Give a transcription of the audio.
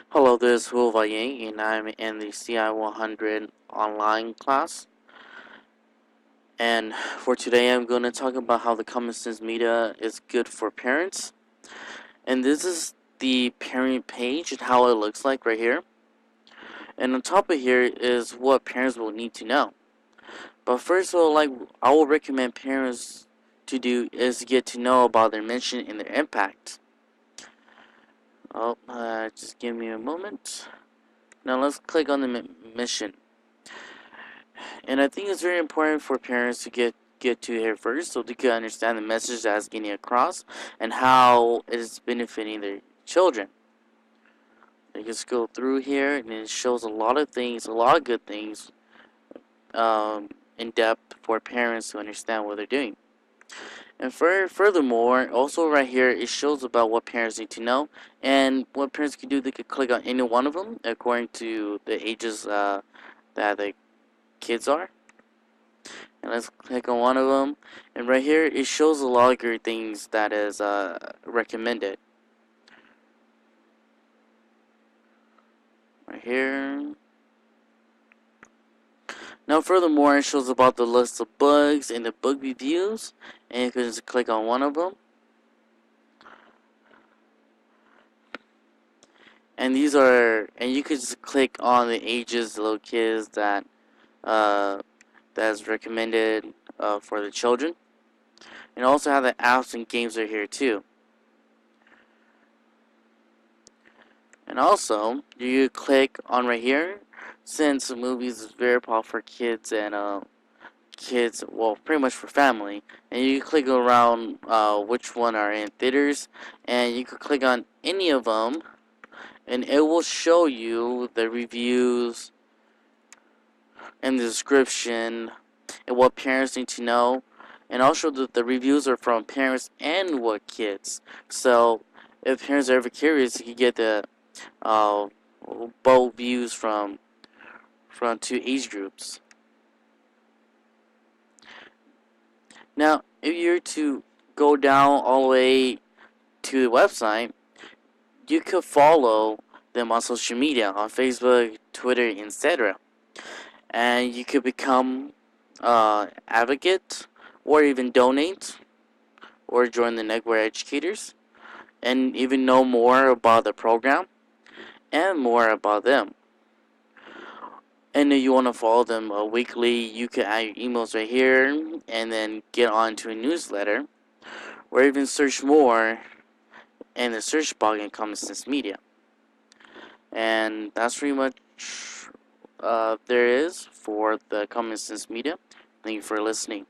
Hello, this is Hu Vaye, and I'm in the CI 100 online class. And for today, I'm going to talk about how the Common Sense Media is good for parents. And this is the parent page and how it looks like right here. And on top of here is what parents will need to know. But first of all, I will recommend parents to do is get to know about their mission and their impact. Just give me a moment. Now let's click on the mission. And I think it's very important for parents to get to here first so they can understand the message that's getting across and how it is benefiting their children. They just go through here and it shows a lot of things, a lot of good things in depth for parents to understand what they're doing. And furthermore, also right here, it shows about what parents need to know and what parents can do. They could click on any one of them according to the ages that the kids are. And let's click on one of them. And right here, it shows a lot of great things that is recommended. Right here. Now, furthermore, it shows about the list of books and the book reviews. And you can just click on one of them. And you could just click on the ages, the little kids that's recommended for the children. And also have the apps and games are here too. And also, you click on right here, since the movies is very popular for kids and well, pretty much for family. And you can click around which one are in theaters, and you could click on any of them, and it will show you the reviews and the description and what parents need to know. And also the reviews are from parents and what kids. So if parents are ever curious, you can get the uh, both views from two age groups. Now, if you're to go down all the way to the website, you could follow them on social media, on Facebook, Twitter, etc. And you could become advocate or even donate or join the Network Educators and even know more about the program and more about them. And if you want to follow them weekly, you can add your emails right here and then get on to a newsletter or even search more in the search bar in Common Sense Media. And that's pretty much there is for the Common Sense Media. Thank you for listening.